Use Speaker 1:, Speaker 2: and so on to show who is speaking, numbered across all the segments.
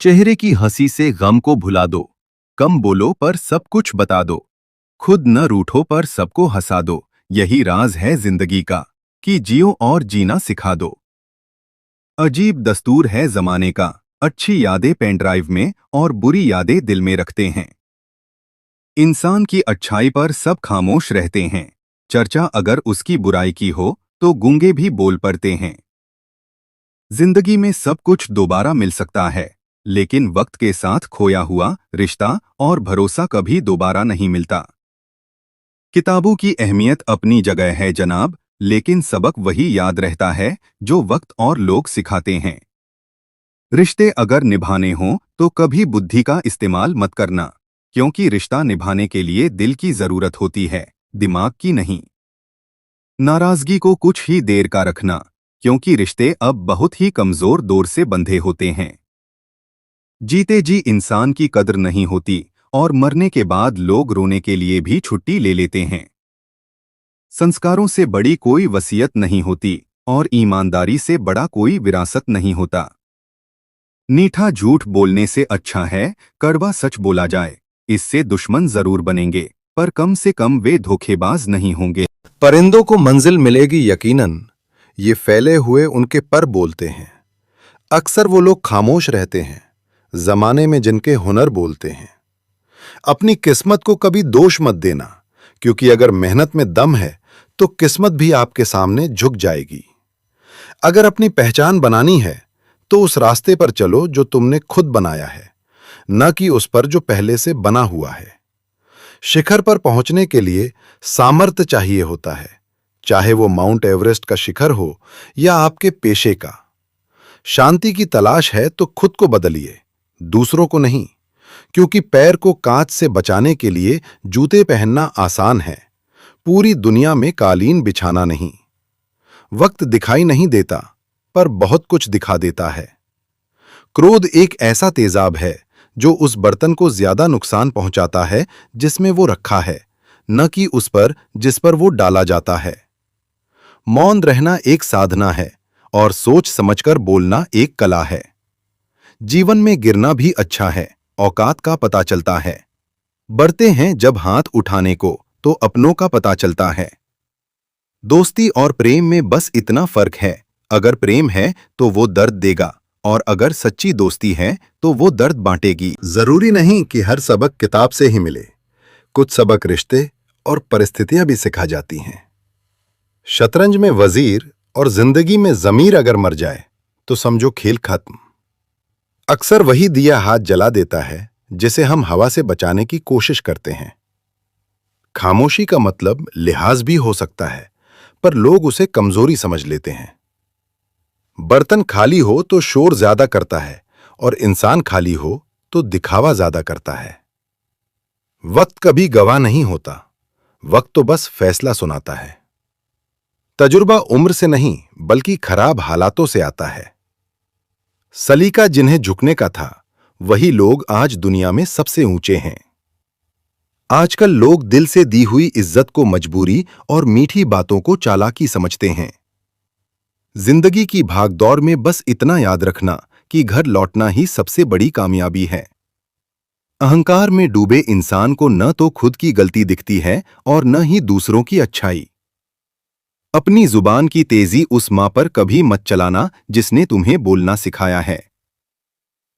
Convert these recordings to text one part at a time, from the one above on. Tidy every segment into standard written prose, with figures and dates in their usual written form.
Speaker 1: चेहरे की हंसी से गम को भुला दो। कम बोलो पर सब कुछ बता दो। खुद न रूठो पर सबको हंसा दो। यही राज है जिंदगी का कि जियो और जीना सिखा दो। अजीब दस्तूर है जमाने का, अच्छी यादें पेन ड्राइव में और बुरी यादें दिल में रखते हैं। इंसान की अच्छाई पर सब खामोश रहते हैं। चर्चा अगर उसकी बुराई की हो तो गूंगे भी बोल पड़ते हैं। जिंदगी में सब कुछ दोबारा मिल सकता है, लेकिन वक्त के साथ खोया हुआ रिश्ता और भरोसा कभी दोबारा नहीं मिलता। किताबों की अहमियत अपनी जगह है जनाब, लेकिन सबक वही याद रहता है जो वक्त और लोग सिखाते हैं। रिश्ते अगर निभाने हों तो कभी बुद्धि का इस्तेमाल मत करना, क्योंकि रिश्ता निभाने के लिए दिल की जरूरत होती है, दिमाग की नहीं। नाराजगी को कुछ ही देर का रखना, क्योंकि रिश्ते अब बहुत ही कमजोर डोर से बंधे होते हैं। जीते जी इंसान की कद्र नहीं होती और मरने के बाद लोग रोने के लिए भी छुट्टी ले लेते हैं। संस्कारों से बड़ी कोई वसीयत नहीं होती और ईमानदारी से बड़ा कोई विरासत नहीं होता। मीठा झूठ बोलने से अच्छा है कड़वा सच बोला जाए। इससे दुश्मन जरूर बनेंगे, पर कम से कम वे धोखेबाज नहीं होंगे।
Speaker 2: परिंदों को मंजिल मिलेगी यकीनन, ये फैले हुए उनके पर बोलते हैं। अक्सर वो लोग खामोश रहते हैं जमाने में जिनके हुनर बोलते हैं। अपनी किस्मत को कभी दोष मत देना, क्योंकि अगर मेहनत में दम है तो किस्मत भी आपके सामने झुक जाएगी। अगर अपनी पहचान बनानी है तो उस रास्ते पर चलो जो तुमने खुद बनाया है, न कि उस पर जो पहले से बना हुआ है। शिखर पर पहुंचने के लिए सामर्थ्य चाहिए होता है, चाहे वो माउंट एवरेस्ट का शिखर हो या आपके पेशे का। शांति की तलाश है तो खुद को बदलिए, दूसरों को नहीं, क्योंकि पैर को कांच से बचाने के लिए जूते पहनना आसान है, पूरी दुनिया में कालीन बिछाना नहीं। वक्त दिखाई नहीं देता, पर बहुत कुछ दिखा देता है। क्रोध एक ऐसा तेजाब है जो उस बर्तन को ज्यादा नुकसान पहुंचाता है जिसमें वो रखा है, न कि उस पर जिस पर वो डाला जाता है। मौन रहना एक साधना है और सोच समझकर बोलना एक कला है। जीवन में गिरना भी अच्छा है, औकात का पता चलता है। बढ़ते हैं जब हाथ उठाने को तो अपनों का पता चलता है। दोस्ती और प्रेम में बस इतना फर्क है, अगर प्रेम है तो वो दर्द देगा और अगर सच्ची दोस्ती है तो वो दर्द बांटेगी। जरूरी नहीं कि हर सबक किताब से ही मिले, कुछ सबक रिश्ते और परिस्थितियां भी सिखा जाती हैं। शतरंज में वजीर और जिंदगी में जमीर अगर मर जाए तो समझो खेल खत्म। अक्सर वही दिया हाथ जला देता है जिसे हम हवा से बचाने की कोशिश करते हैं। खामोशी का मतलब लिहाज भी हो सकता है, पर लोग उसे कमजोरी समझ लेते हैं। बर्तन खाली हो तो शोर ज्यादा करता है और इंसान खाली हो तो दिखावा ज्यादा करता है। वक्त कभी गवाह नहीं होता, वक्त तो बस फैसला सुनाता है। तजुर्बा उम्र से नहीं बल्कि खराब हालातों से आता है। सलीका जिन्हें झुकने का था वही लोग आज दुनिया में सबसे ऊंचे हैं। आजकल लोग दिल से दी हुई इज्जत को मजबूरी और मीठी बातों को चालाकी समझते हैं। जिंदगी की भागदौड़ में बस इतना याद रखना कि घर लौटना ही सबसे बड़ी कामयाबी है। अहंकार में डूबे इंसान को न तो खुद की गलती दिखती है और न ही दूसरों की अच्छाई। अपनी जुबान की तेजी उस मां पर कभी मत चलाना जिसने तुम्हें बोलना सिखाया है।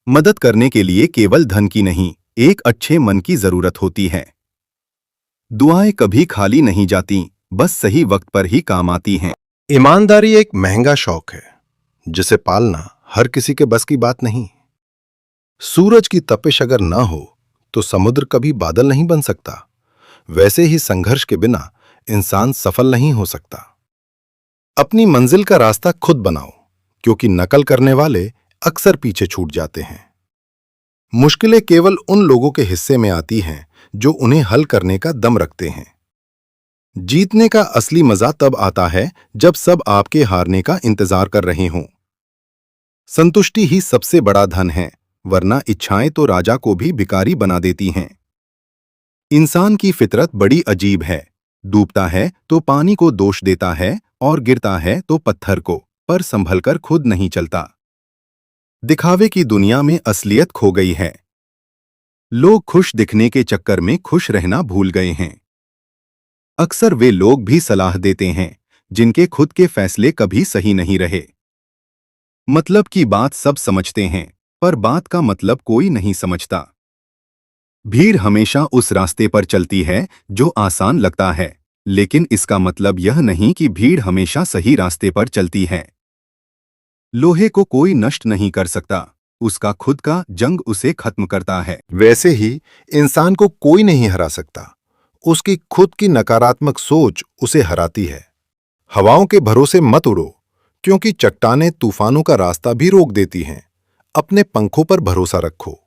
Speaker 2: मदद करने के लिए केवल धन की नहीं, एक अच्छे मन की जरूरत होती है। दुआएं कभी खाली नहीं जाती, बस सही वक्त पर ही काम आती हैं। ईमानदारी एक महंगा शौक है जिसे पालना हर किसी के बस की बात नहीं। सूरज की तपिश अगर ना हो तो समुद्र कभी बादल नहीं बन सकता। वैसे ही संघर्ष के बिना इंसान सफल नहीं हो सकता। अपनी मंजिल का रास्ता खुद बनाओ, क्योंकि नकल करने वाले अक्सर पीछे छूट जाते हैं। मुश्किलें केवल उन लोगों के हिस्से में आती हैं जो उन्हें हल करने का दम रखते हैं। जीतने का असली मजा तब आता है जब सब आपके हारने का इंतजार कर रहे हों। संतुष्टि ही सबसे बड़ा धन है, वरना इच्छाएं तो राजा को भी भिखारी बना देती हैं। इंसान की फितरत बड़ी अजीब है, डूबता है तो पानी को दोष देता है और गिरता है तो पत्थर को, पर संभलकर खुद नहीं चलता।
Speaker 1: दिखावे की दुनिया में असलियत खो गई है। लोग खुश दिखने के चक्कर में खुश रहना भूल गए हैं। अक्सर वे लोग भी सलाह देते हैं जिनके खुद के फैसले कभी सही नहीं रहे। मतलब की बात सब समझते हैं, पर बात का मतलब कोई नहीं समझता। भीड़ हमेशा उस रास्ते पर चलती है जो आसान लगता है, लेकिन इसका मतलब यह नहीं कि भीड़ हमेशा सही रास्ते पर चलती है। लोहे को कोई नष्ट नहीं कर सकता, उसका खुद का जंग उसे खत्म करता है।
Speaker 2: वैसे ही इंसान को कोई नहीं हरा सकता, उसकी खुद की नकारात्मक सोच उसे हराती है। हवाओं के भरोसे मत उड़ो, क्योंकि चट्टानें तूफानों का रास्ता भी रोक देती हैं। अपने पंखों पर भरोसा रखो।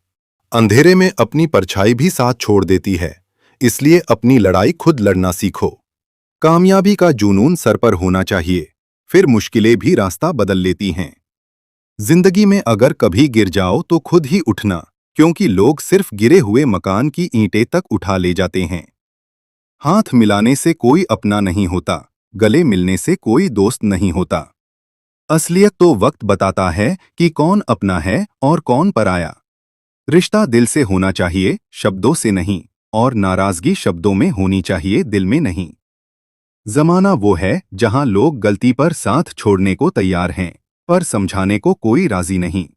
Speaker 2: अंधेरे में अपनी परछाई भी साथ छोड़ देती है, इसलिए अपनी लड़ाई खुद लड़ना सीखो। कामयाबी का जुनून सर पर होना चाहिए, फिर मुश्किलें भी रास्ता बदल लेती हैं। जिंदगी में अगर कभी गिर जाओ तो खुद ही उठना, क्योंकि लोग सिर्फ गिरे हुए मकान की ईंटें तक उठा ले जाते हैं। हाथ मिलाने से कोई अपना नहीं होता, गले मिलने से कोई दोस्त नहीं होता। असलियत तो वक्त बताता है कि कौन अपना है और कौन पराया। रिश्ता दिल से होना चाहिए, शब्दों से नहीं, और नाराजगी शब्दों में होनी चाहिए, दिल में नहीं। जमाना वो है जहां लोग गलती पर साथ छोड़ने को तैयार हैं, पर समझाने को कोई राजी नहीं।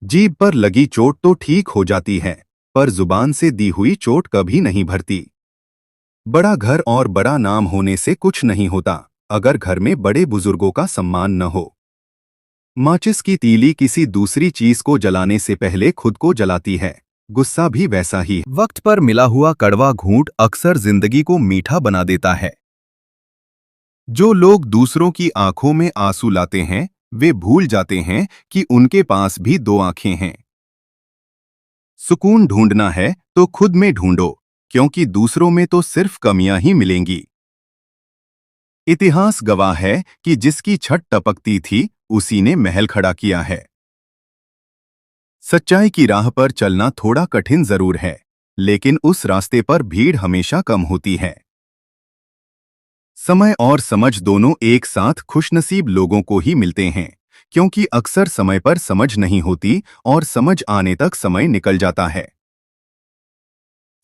Speaker 2: जीभ पर लगी चोट तो ठीक हो जाती है, पर जुबान से दी हुई चोट कभी नहीं भरती। बड़ा घर और बड़ा नाम होने से कुछ नहीं होता, अगर घर में बड़े बुजुर्गों का सम्मान न हो। माचिस की तीली किसी दूसरी चीज को जलाने से पहले खुद को जलाती है, गुस्सा भी वैसा ही। वक्त पर मिला हुआ कड़वा घूंट अक्सर जिंदगी को मीठा बना देता है। जो लोग दूसरों की आंखों में आंसू लाते हैं, वे भूल जाते हैं कि उनके पास भी दो आंखें हैं। सुकून ढूंढना है तो खुद में ढूंढो, क्योंकि दूसरों में तो सिर्फ कमियां ही मिलेंगी। इतिहास गवाह है कि जिसकी छत टपकती थी, उसी ने महल खड़ा किया है। सच्चाई की राह पर चलना थोड़ा कठिन जरूर है, लेकिन उस रास्ते पर भीड़ हमेशा कम होती है। समय और समझ दोनों एक साथ खुशनसीब लोगों को ही मिलते हैं, क्योंकि अक्सर समय पर समझ नहीं होती और समझ आने तक समय निकल जाता है।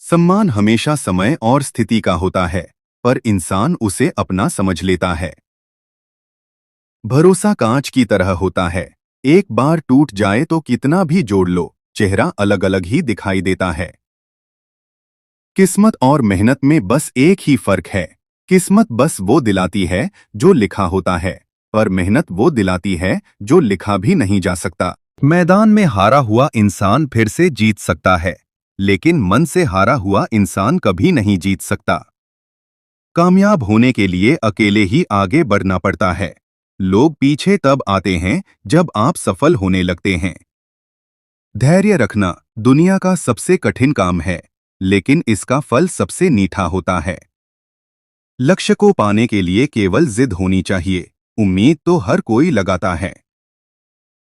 Speaker 2: सम्मान हमेशा समय और स्थिति का होता है, पर इंसान उसे अपना समझ लेता है। भरोसा कांच की तरह होता है, एक बार टूट जाए तो कितना भी जोड़ लो, चेहरा अलग अलग ही दिखाई देता है। किस्मत और मेहनत में बस एक ही फर्क है, किस्मत बस वो दिलाती है जो लिखा होता है, पर मेहनत वो दिलाती है जो लिखा भी नहीं जा सकता। मैदान में हारा हुआ इंसान फिर से जीत सकता है, लेकिन मन से हारा हुआ इंसान कभी नहीं जीत सकता। कामयाब होने के लिए अकेले ही आगे बढ़ना पड़ता है। लोग पीछे तब आते हैं जब आप सफल होने लगते हैं। धैर्य रखना दुनिया का सबसे कठिन काम है, लेकिन इसका फल सबसे मीठा होता है। लक्ष्य को पाने के लिए केवल जिद होनी चाहिए, उम्मीद तो हर कोई लगाता है।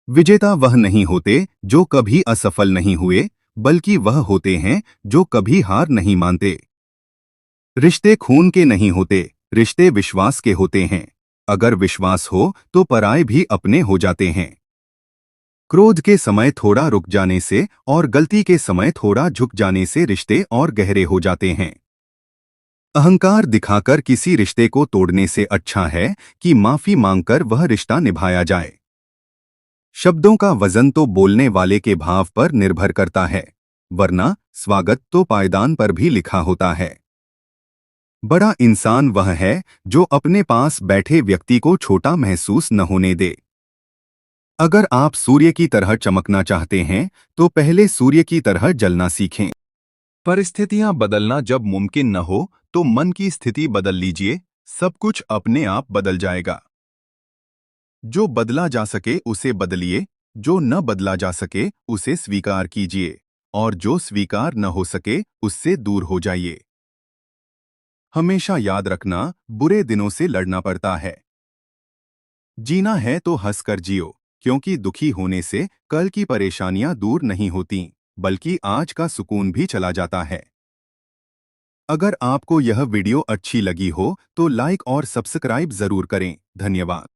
Speaker 2: विजेता वह नहीं होते जो कभी असफल नहीं हुए, बल्कि वह होते हैं जो कभी हार नहीं मानते। रिश्ते खून के नहीं होते, रिश्ते विश्वास के होते हैं। अगर विश्वास हो तो पराये भी अपने हो जाते हैं। क्रोध के समय थोड़ा रुक जाने से और गलती के समय थोड़ा झुक जाने से रिश्ते और गहरे हो जाते हैं। अहंकार दिखाकर किसी रिश्ते को तोड़ने से अच्छा है कि माफी मांगकर वह रिश्ता निभाया जाए। शब्दों का वजन तो बोलने वाले के भाव पर निर्भर करता है, वरना स्वागत तो पायदान पर भी लिखा होता है। बड़ा इंसान वह है जो अपने पास बैठे व्यक्ति को छोटा महसूस न होने दे। अगर आप सूर्य की तरह चमकना चाहते हैं, तो पहले सूर्य की तरह जलना सीखें। परिस्थितियां बदलना जब मुमकिन न हो, तो मन की स्थिति बदल लीजिए, सब कुछ अपने आप बदल जाएगा। जो बदला जा सके उसे बदलिए, जो न बदला जा सके उसे स्वीकार कीजिए, और जो स्वीकार न हो सके उससे दूर हो जाइए। हमेशा याद रखना, बुरे दिनों से लड़ना पड़ता है। जीना है तो हंसकर जियो, क्योंकि दुखी होने से कल की परेशानियां दूर नहीं होती, बल्कि आज का सुकून भी चला जाता है। अगर आपको यह वीडियो अच्छी लगी हो तो लाइक और सब्सक्राइब जरूर करें। धन्यवाद।